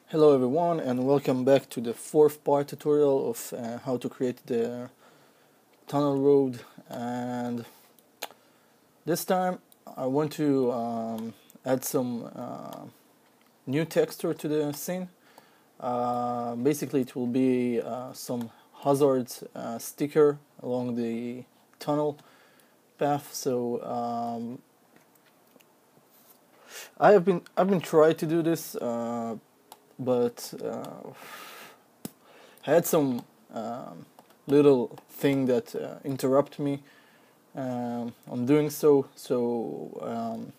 Hello everyone, and welcome back to the fourth part tutorial of how to create the tunnel road. And this time I want to add some new texture to the scene. Basically it will be some hazard sticker along the tunnel path. So I've been trying to do this, but I had some little thing that interrupt me on doing so. So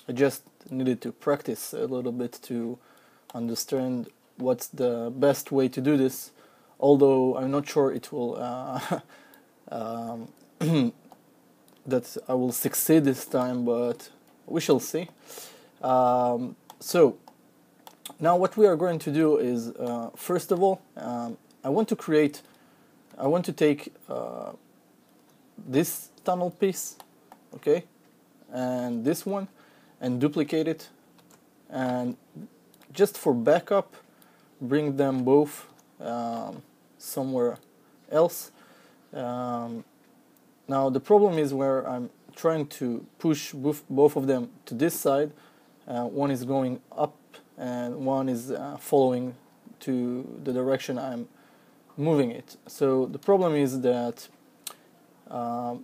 I just needed to practice a little bit to understand what's the best way to do this. Although I'm not sure it will that I will succeed this time, but we shall see. So now what we are going to do is, first of all, I want to take this tunnel piece, okay, and this one, and duplicate it, and just for backup, bring them both somewhere else. Now the problem is where I'm trying to push both of them to this side. One is going up and one is following to the direction I'm moving it. So the problem is that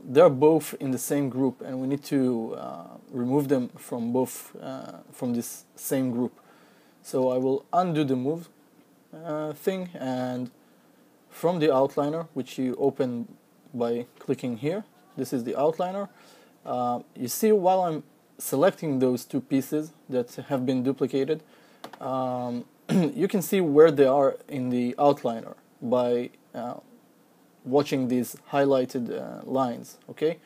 they're both in the same group, and we need to remove them from both from this same group. So I will undo the move thing, and from the outliner, which you open by clicking here, this is the outliner. You see, while I'm selecting those two pieces that have been duplicated, you can see where they are in the outliner by watching these highlighted lines. Okay,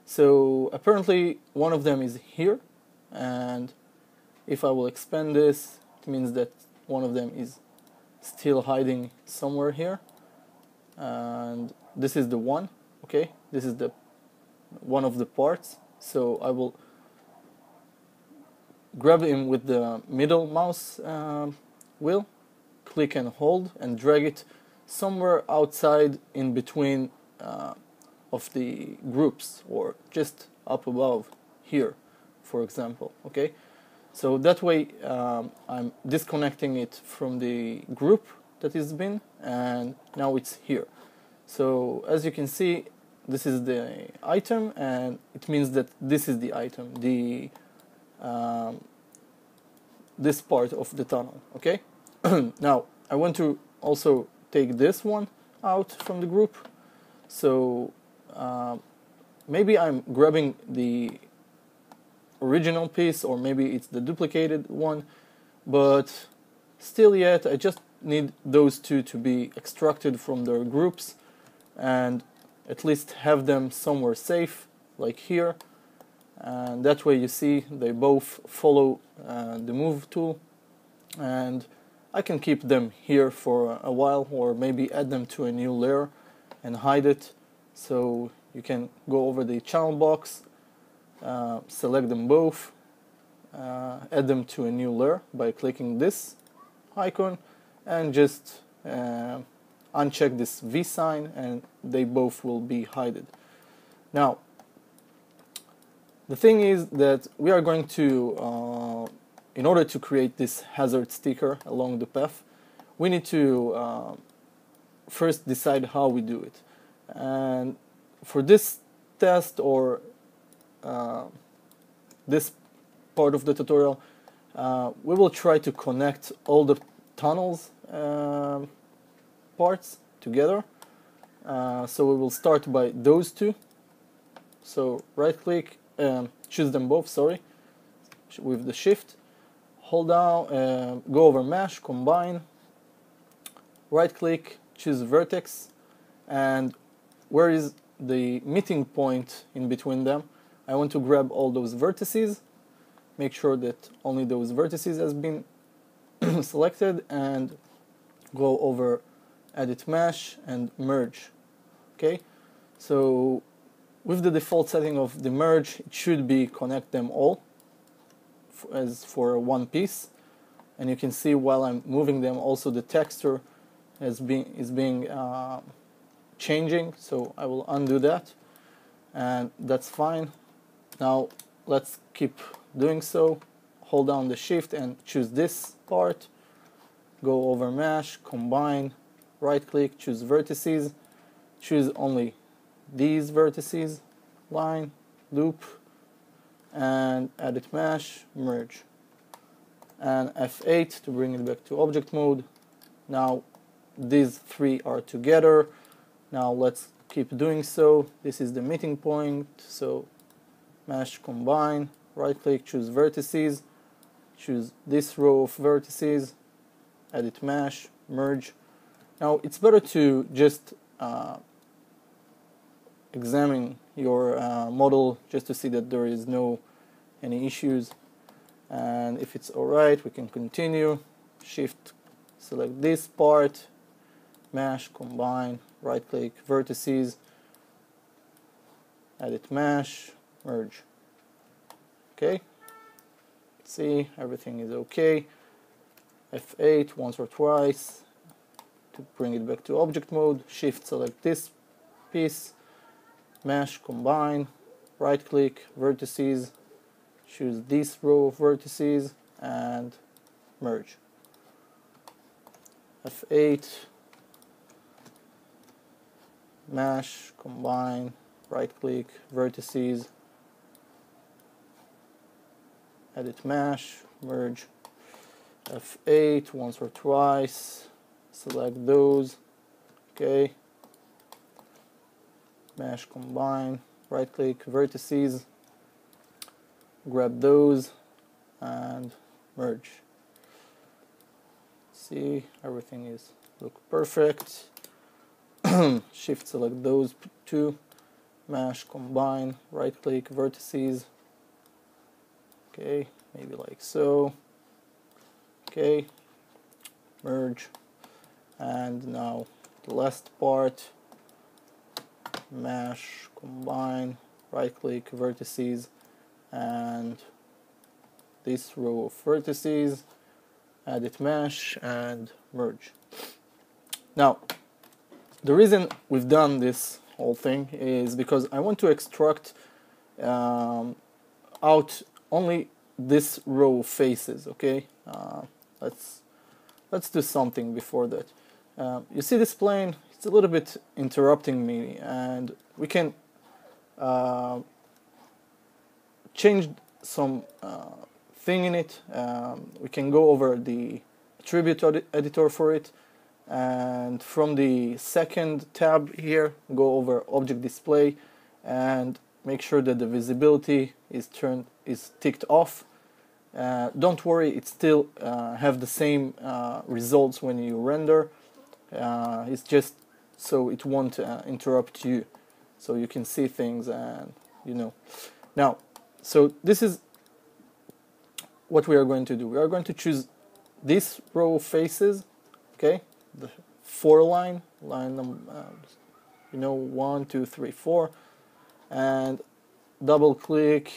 so apparently one of them is here, and if I will expand this, it means that one of them is still hiding somewhere here, and this is the one. Okay, this is the one of the parts. So I will grab him with the middle mouse wheel, click and hold, and drag it somewhere outside in between of the groups, or just up above here, for example. Okay, so that way I'm disconnecting it from the group that has been, and now it's here. So as you can see, this is the item, and it means that this is the item, the this part of the tunnel. Okay. Now I want to also take this one out from the group. So maybe I'm grabbing the original piece, or maybe it's the duplicated one, but still yet I just need those two to be extracted from their groups and at least have them somewhere safe, like here. And that way, you see, they both follow the move tool, and I can keep them here for a while, or maybe add them to a new layer and hide it. So you can go over the channel box, select them both, add them to a new layer by clicking this icon, and just uncheck this V sign, and they both will be hidden. Now the thing is that we are going to, in order to create this hazard sticker along the path, we need to first decide how we do it. And for this test, or this part of the tutorial, we will try to connect all the tunnels parts together. So we will start by those two. So right click, choose them both, sorry, with the shift, hold down, go over mesh, combine, right click, choose vertex, and where is the meeting point in between them, I want to grab all those vertices, make sure that only those vertices has been selected, and go over edit mesh and merge. Okay, so with the default setting of the merge, it should be connect them all as for one piece. and you can see while I'm moving them also the texture is being changing, so I will undo that, and that's fine. Now let's keep doing so. Hold down the shift and choose this part, go over mesh, combine, right click, choose vertices, choose only these vertices, line, loop, and edit mesh, merge, and F8 to bring it back to object mode. Now these three are together. Now let's keep doing so. This is the meeting point, so mesh, combine, right click, choose vertices, choose this row of vertices, edit mesh, merge. Now it's better to just examine your model just to see that there is any issues, and if it's alright we can continue. Shift, select this part, mesh, combine, right click, vertices, edit mesh, merge. Okay, see, everything is okay. F8 once or twice to bring it back to object mode. Shift, select this piece, mesh, combine, right click, vertices, choose this row of vertices and merge. F8, mesh, combine, right click, vertices, edit mesh, merge. F8 once or twice, select those, okay, mesh, combine, right click, vertices, grab those and merge. See, everything is look perfect. Shift, select those two, mesh, combine, right click, vertices, okay, maybe like so, okay, merge. And now the last part, mesh, combine, right click, vertices, and this row of vertices, edit mesh and merge. Now the reason we've done this whole thing is because I want to extract out only this row of faces. Okay, let's do something before that. You see this plane, it's a little bit interrupting me, and we can change some thing in it. We can go over the attribute editor for it, and from the second tab here, go over object display and make sure that the visibility is ticked off. Don't worry, it still have the same results when you render. It's just so it won't interrupt you, so you can see things, and now, so this is what we are going to do. We are going to choose this row of faces, okay, the 4 line number, 1, 2, 3, 4, and double click,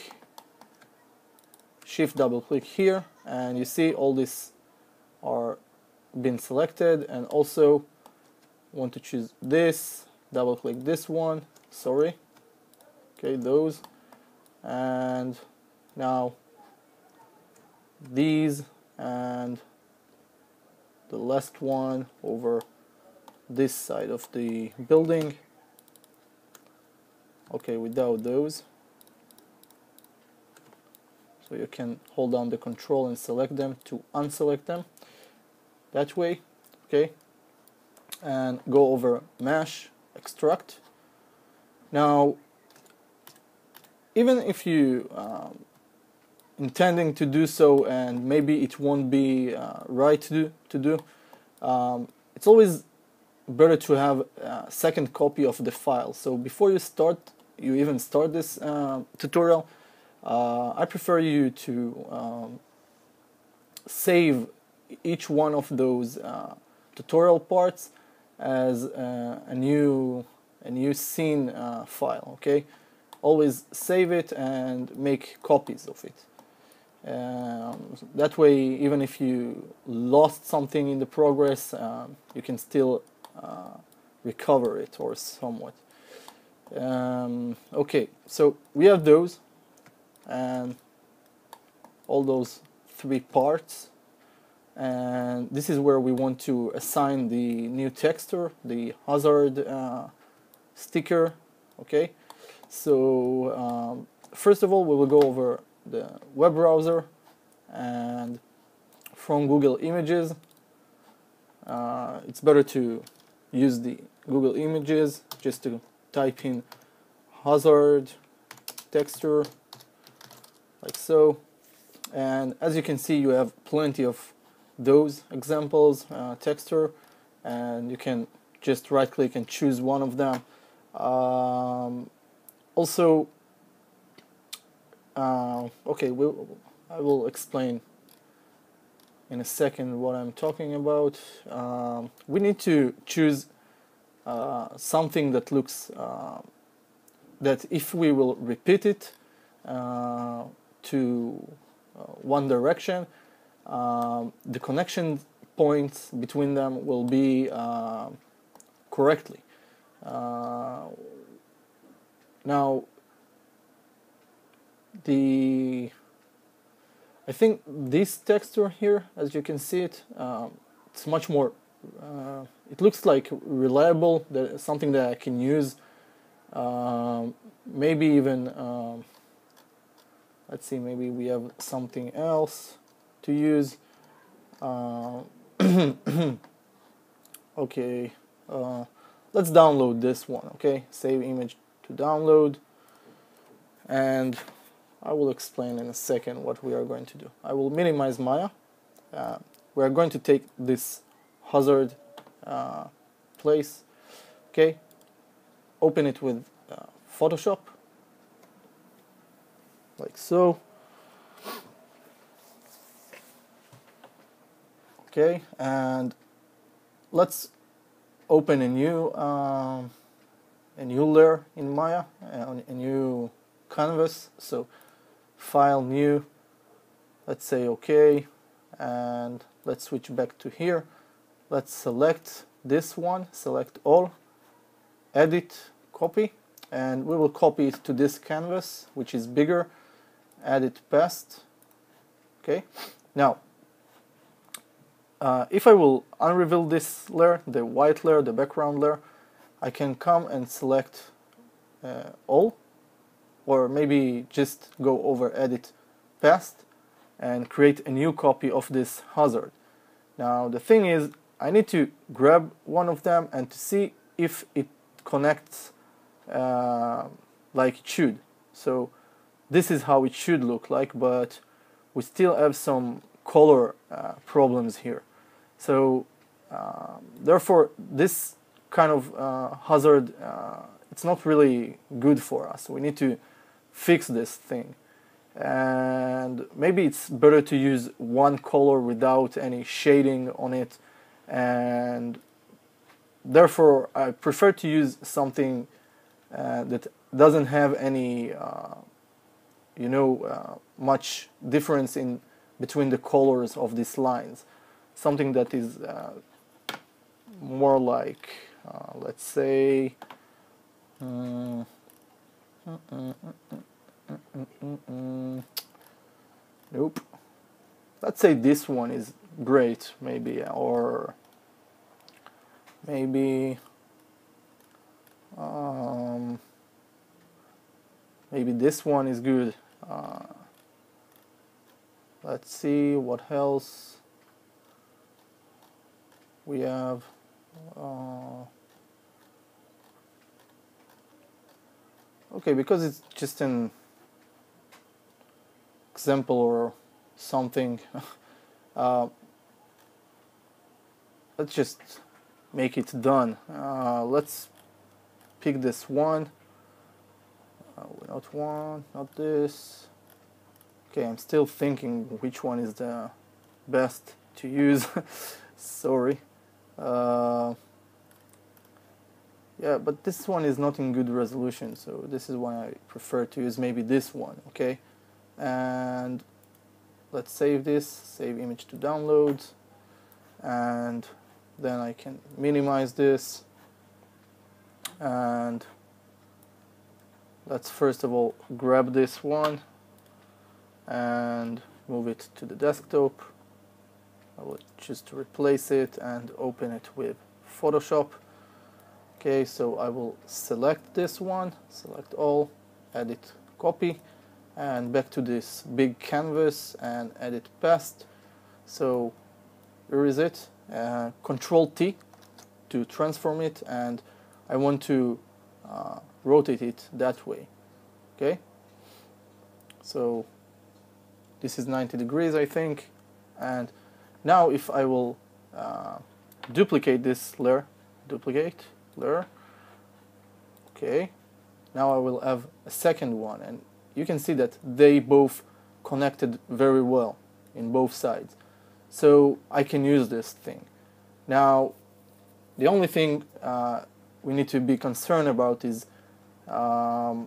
shift double click here, and you see all this are been selected. And also want to choose this, double click this one, sorry, okay, those, and now these, and the last one over this side of the building, okay, without those. So you can hold down the control and select them to unselect them that way, okay, and go over mesh, extract. Now even if you intending to do so and maybe it won't be right to do, it's always better to have a second copy of the file. So before you even start this tutorial, I prefer you to save each one of those tutorial parts as a new scene file. Okay, always save it and make copies of it. That way, even if you lost something in the progress, you can still recover it or somewhat. Okay, so we have those and all those 3 parts, and this is where we want to assign the new texture, the hazard sticker. Okay, so first of all, we will go over the web browser, and from Google Images, it's better to use the Google Images, just to type in hazard texture like so, and as you can see, you have plenty of those examples texture, and you can just right click and choose one of them. Also, okay, I will explain in a second what I'm talking about. We need to choose something that looks that if we will repeat it to one direction, the connection points between them will be correctly. Now, I think this texture here, as you can see it, it's much more. It looks like reliable. Something that I can use. Maybe even. Let's see. Maybe we have something else to use. Okay. Let's download this one. Okay. Save image to download, and I will explain in a second what we are going to do. I will minimize Maya. We are going to take this hazard place. Okay. Open it with Photoshop, like so. Okay, and let's open a new layer in Maya, a new canvas. So file, new, let's say okay, and let's switch back to here. Let's select this one, select all, edit, copy, and we will copy it to this canvas, which is bigger. Add it past. Okay, now if I will unreveal this layer, the white layer, the background layer, I can come and select all, or maybe just go over edit past and create a new copy of this hazard. Now the thing is, I need to grab one of them and to see if it connects like it should. So this is how it should look like, but we still have some color problems here. So therefore this kind of hazard, it's not really good for us. We need to fix this thing, and maybe it's better to use one color without any shading on it, and therefore I prefer to use something that doesn't have any much difference in between the colors of these lines, something that is more like let's say nope, let's say this one is great, maybe, or maybe maybe this one is good. Let's see what else we have. Okay, because it's just an example or something, let's just make it done. Let's pick this one. Not one, not this. Okay, I'm still thinking which one is the best to use. Sorry. Yeah, but this one is not in good resolution, so this is why I prefer to use maybe this one. Okay, and let's save this, save image to download, and then I can minimize this, and let's first of all grab this one and move it to the desktop. I will choose to replace it and open it with Photoshop. Okay, so I will select this one, select all, edit, copy, and back to this big canvas and edit past. So here is it, Control T to transform it, and I want to rotate it that way. Okay, so this is 90 degrees, I think. And now if I will duplicate this layer, duplicate layer, okay, now I will have a second one, and you can see that they both connected very well in both sides. So I can use this thing. Now, the only thing we need to be concerned about is the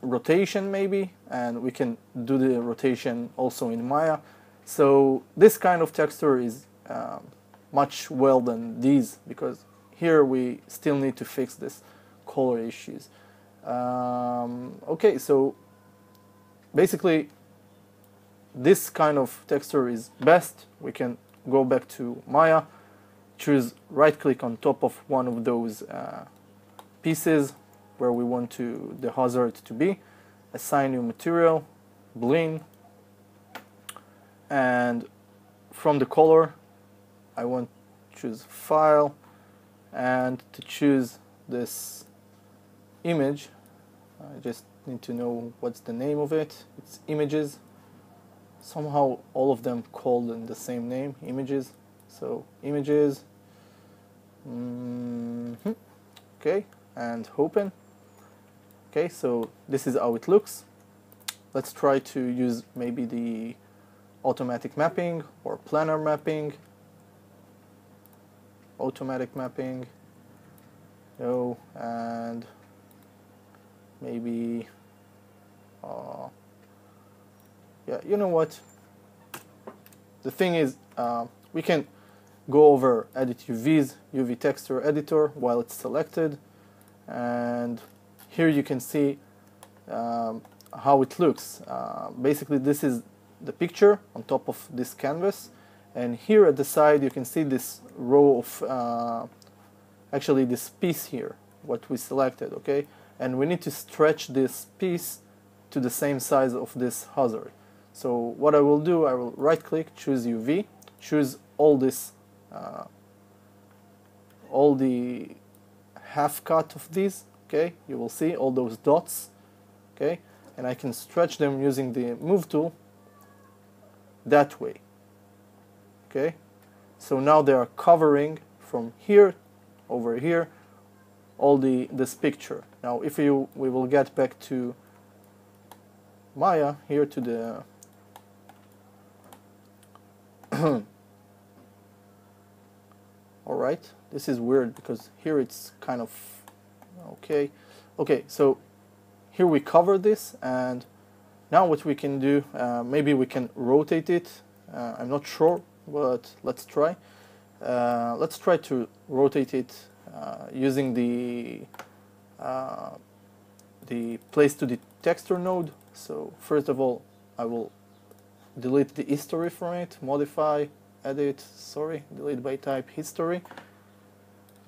rotation maybe, and we can do the rotation also in Maya. So this kind of texture is much well than these, because here we still need to fix this color issues. Okay, so basically this kind of texture is best. We can go back to Maya, choose right click on top of one of those pieces where we want the hazard to be, assign new material, blend, and from the color I want to choose file and to choose this image. I just need to know what's the name of it. It's images. Somehow all of them called in the same name, images. So images, okay, and open. Okay, so this is how it looks. Let's try to use maybe the automatic mapping or planar mapping. Automatic mapping, no, and maybe, yeah, you know what? The thing is, we can go over edit UVs, UV texture editor while it's selected, and here you can see how it looks. Basically, this is the picture on top of this canvas, and here at the side you can see this row of actually this piece here, what we selected, okay? And we need to stretch this piece to the same size of this hazard. So what I will do, I will right click, choose UV, choose all this, all the half cut of these, okay? You will see all those dots, okay? And I can stretch them using the move tool that way, okay? So now they are covering from here over here all this picture. Now if we will get back to Maya, here to the alright, this is weird because here it's kind of okay. Okay, so here we cover this, and now what we can do, maybe we can rotate it. I'm not sure, but let's try. Let's try to rotate it using the place to the texture node. So first of all, I will delete the history from it, modify, edit, sorry, delete by type history,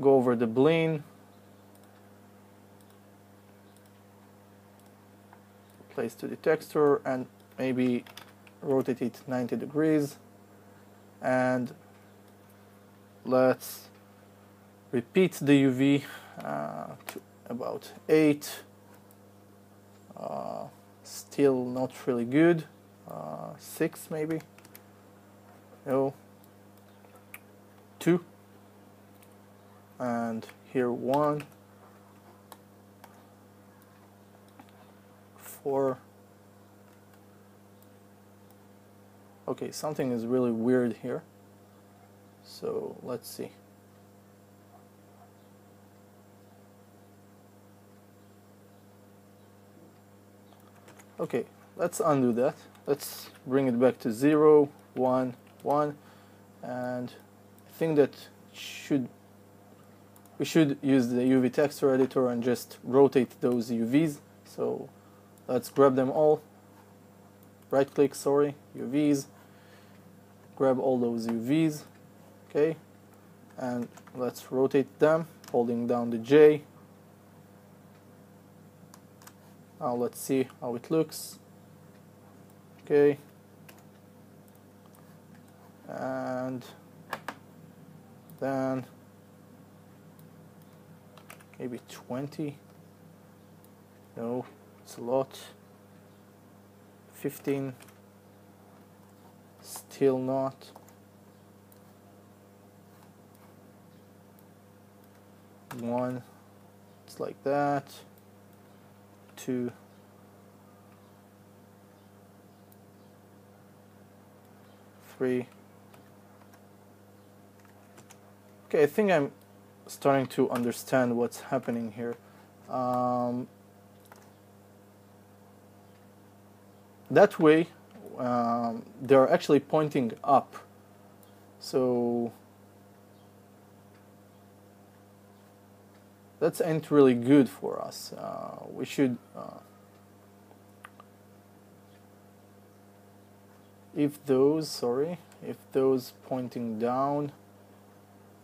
go over the blend, place to the texture, and maybe rotate it 90 degrees, and let's repeat the UV to about 8. Still not really good. 6 maybe. No. 2. And here 1. 4. Okay, something is really weird here. So let's see. Okay, let's undo that. let's bring it back to 0, 1, 1, and I think that we should use the UV texture editor and just rotate those UVs. So let's grab them all, right click, UVs, grab all those UVs, okay, and let's rotate them, holding down the J. Now let's see how it looks. Okay, and then maybe 20. No, it's a lot. 15. Still not. 1. It's like that. 2. 3. Okay, I think I'm starting to understand what's happening here. That way, they're actually pointing up. So that ain't really good for us. We should, if those pointing down,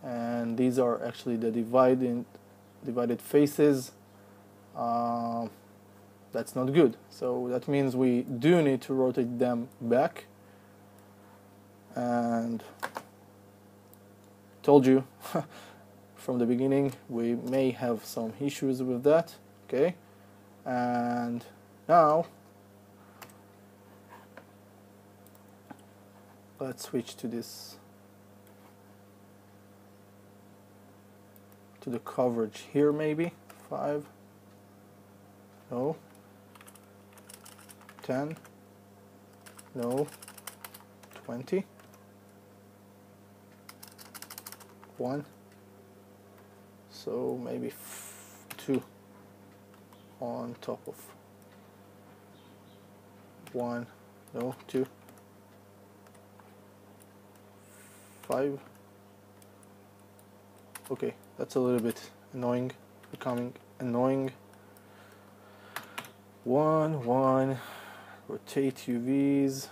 and these are actually the divided faces, that's not good. So that means we do need to rotate them back, and told you from the beginning we may have some issues with that. Okay, and now let's switch to this, to the coverage here, maybe 5, no, 10, no, 20, 1, so maybe 2 on top of 1, no, 2, 5. Okay, that's a little bit annoying, becoming annoying. 1, 1, rotate UVs.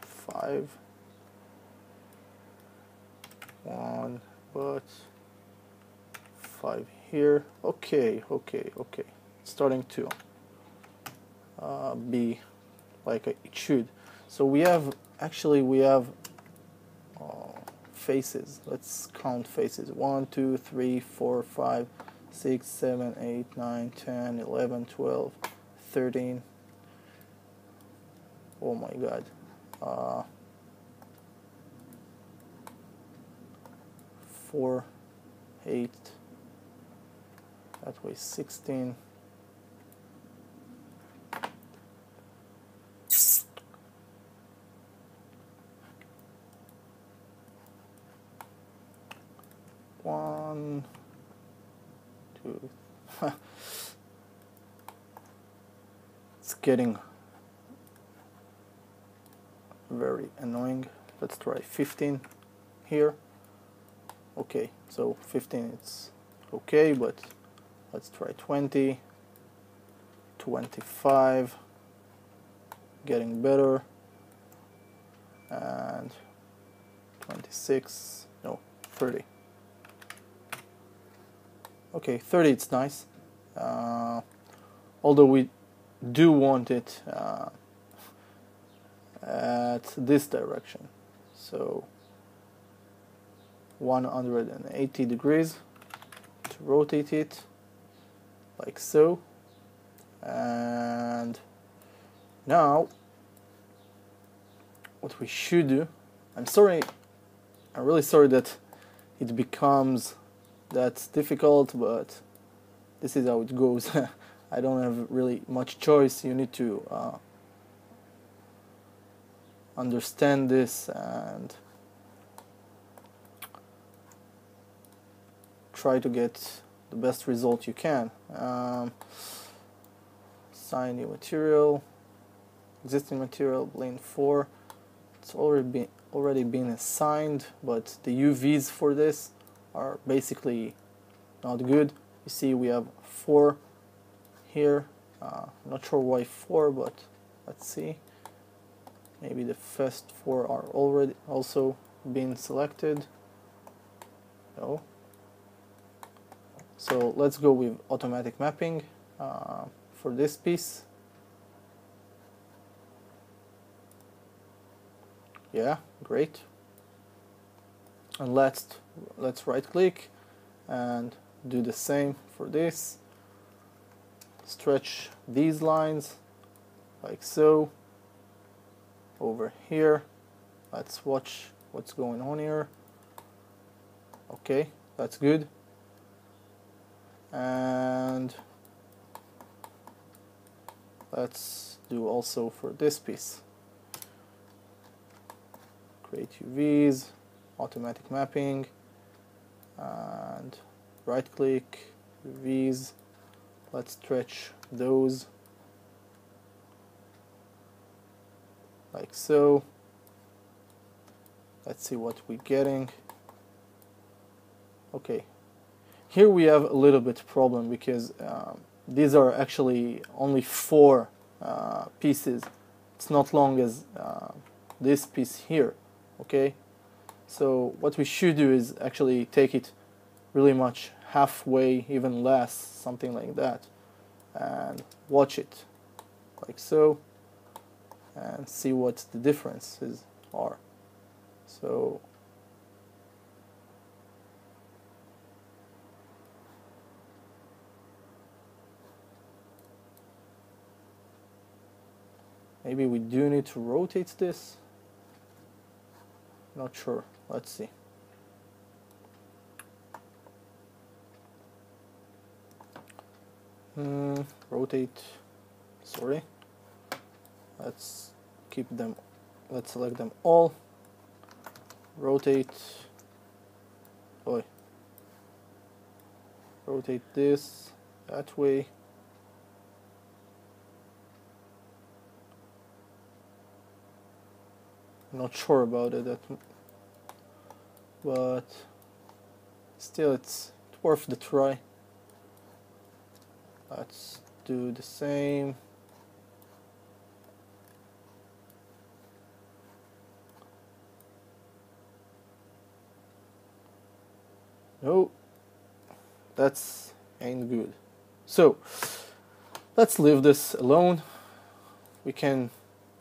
Five. 1, but 5 here. Okay. Starting to be like it should. So we have faces. Let's count faces. 1, 2, 3, 4, 5, 6, 7, 8, 9, 10, 11, 12, 13. Oh my god. 4, 8, that way 16. One, 2. It's getting very annoying. Let's try 15 here. Okay, so 15 it's okay, but let's try 20, 25, getting better, and 26, no, 30. Okay, 30 it's nice, although we do want it at this direction, so 180 degrees to rotate it like so. And now what we should do, I'm really sorry that it becomes that difficult, but this is how it goes. I don't have really much choice. You need to understand this and try to get the best result you can. Assign new material, existing material, plane 4. It's already been assigned, but the UVs for this are basically not good. You see we have 4 here. Not sure why 4, but let's see. Maybe the first 4 are already also been selected. No. So let's go with automatic mapping for this piece. Yeah, great. And let's right click and do the same for this. Stretch these lines like so. Over here, let's watch what's going on here. Okay, that's good. And let's do also for this piece. Create UVs, automatic mapping, and right click, UVs. Let's stretch those like so. Let's see what we're getting. Okay, here we have a little bit problem because these are actually only 4 pieces. It's not long as this piece here. Okay, so what we should do is actually take it really much halfway, even less, something like that, and watch it like so and see what the differences are. So maybe we do need to rotate this. Not sure. Let's see. Rotate. Sorry. Let's keep them. Let's select them all. Rotate. Rotate this that way. Not sure about it, but still it's worth the try. Let's do the same. No, that's ain't good. So let's leave this alone. We can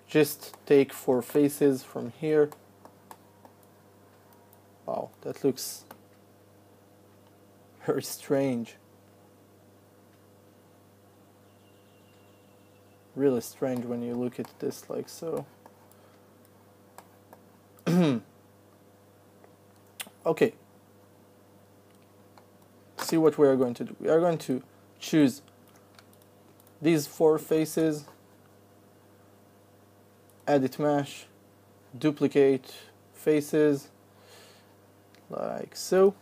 just take 4 faces from here. Wow, that looks very strange. Really strange when you look at this like so. Okay. See what we are going to do. We are going to choose these 4 faces, edit mesh, duplicate faces like so.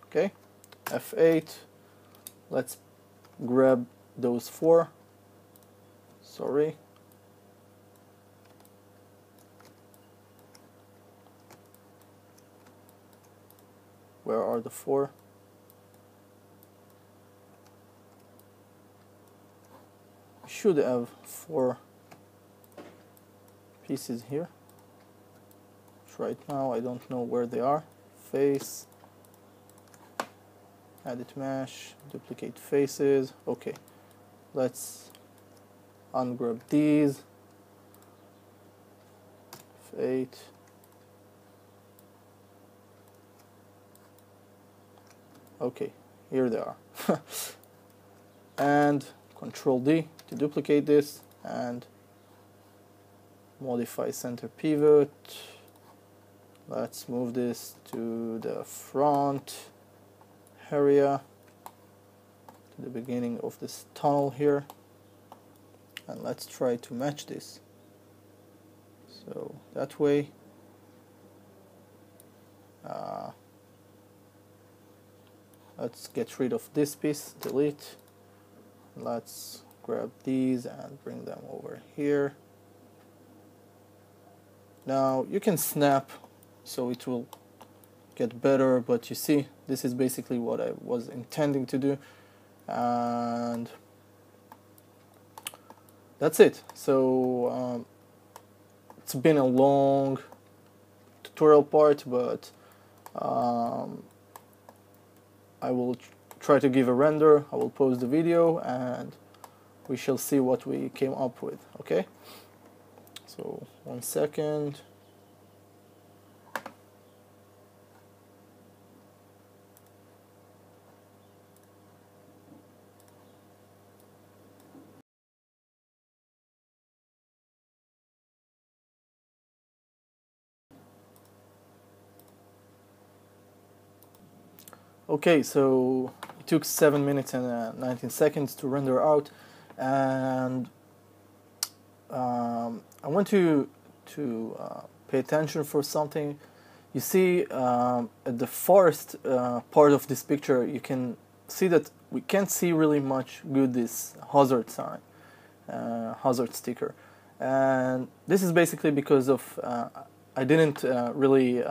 Okay, F8. Let's grab those 4. Sorry. Where are the 4? We should have 4 pieces here. Right now I don't know where they are. Face, edit mesh, duplicate faces. Okay, let's ungrab these. F8. Okay, here they are. And Control D to duplicate this and modify center pivot. Let's move this to the front area, to the beginning of this tunnel here, and let's try to match this. So that way. Let's get rid of this piece, delete. Let's grab these and bring them over here. Now you can snap so it will get better, but you see, this is basically what I was intending to do, and that's it. So it's been a long tutorial part, but I will try to give a render. I will pause the video and we shall see what we came up with. Okay, so 1 second. Okay, so it took 7 minutes and 19 seconds to render out, and I want to pay attention for something. You see, at the first part of this picture, you can see that we can't see really much good this hazard sign, hazard sticker, and this is basically because of I didn't really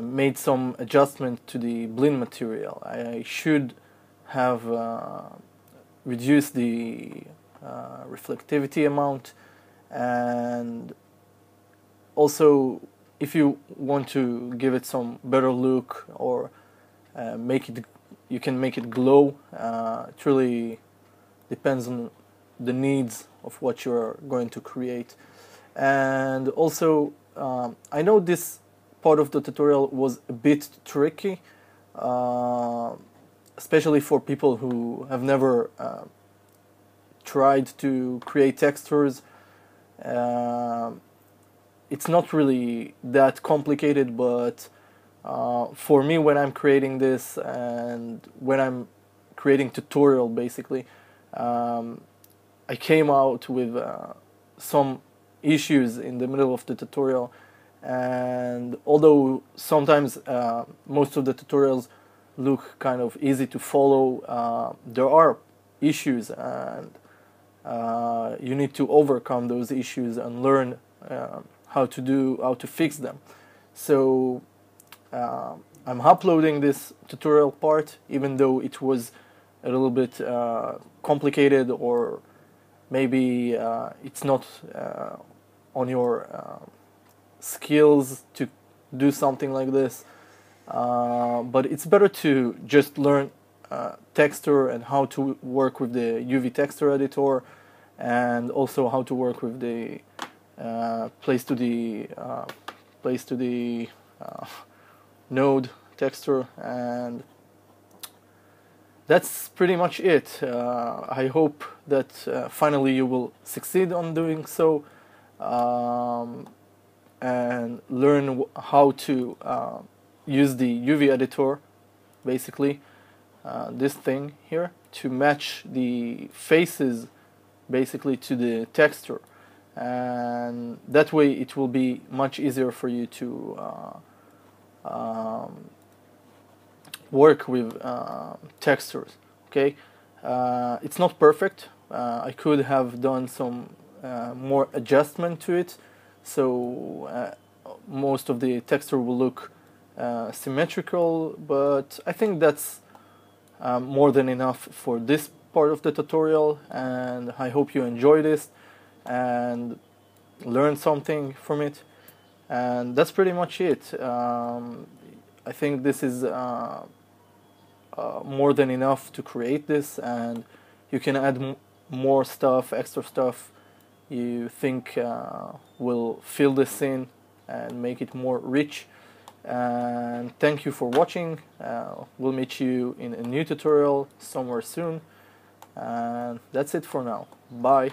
made some adjustment to the blend material. I should have reduced the reflectivity amount, and also if you want to give it some better look or make it, you can make it glow. It really depends on the needs of what you're going to create. And also I know this part of the tutorial was a bit tricky, especially for people who have never tried to create textures. It's not really that complicated, but for me, when I'm creating this and when I'm creating tutorial, basically, I came out with some issues in the middle of the tutorial. And although sometimes most of the tutorials look kind of easy to follow, there are issues, and you need to overcome those issues and learn how to fix them. So I'm uploading this tutorial part, even though it was a little bit complicated, or maybe it's not on your skills to do something like this, but it's better to just learn texture and how to work with the UV texture editor, and also how to work with the place to the node texture, and that's pretty much it. I hope that finally you will succeed on doing so, and learn how to use the UV editor, basically this thing here, to match the faces basically to the texture, and that way it will be much easier for you to work with textures. Okay, it's not perfect. I could have done some more adjustment to it, so most of the texture will look symmetrical, but I think that's more than enough for this part of the tutorial, and I hope you enjoy this and learn something from it. And that's pretty much it. I think this is more than enough to create this, and you can add more stuff, extra stuff you think will fill this in and make it more rich. And thank you for watching. We'll meet you in a new tutorial somewhere soon, and that's it for now. Bye.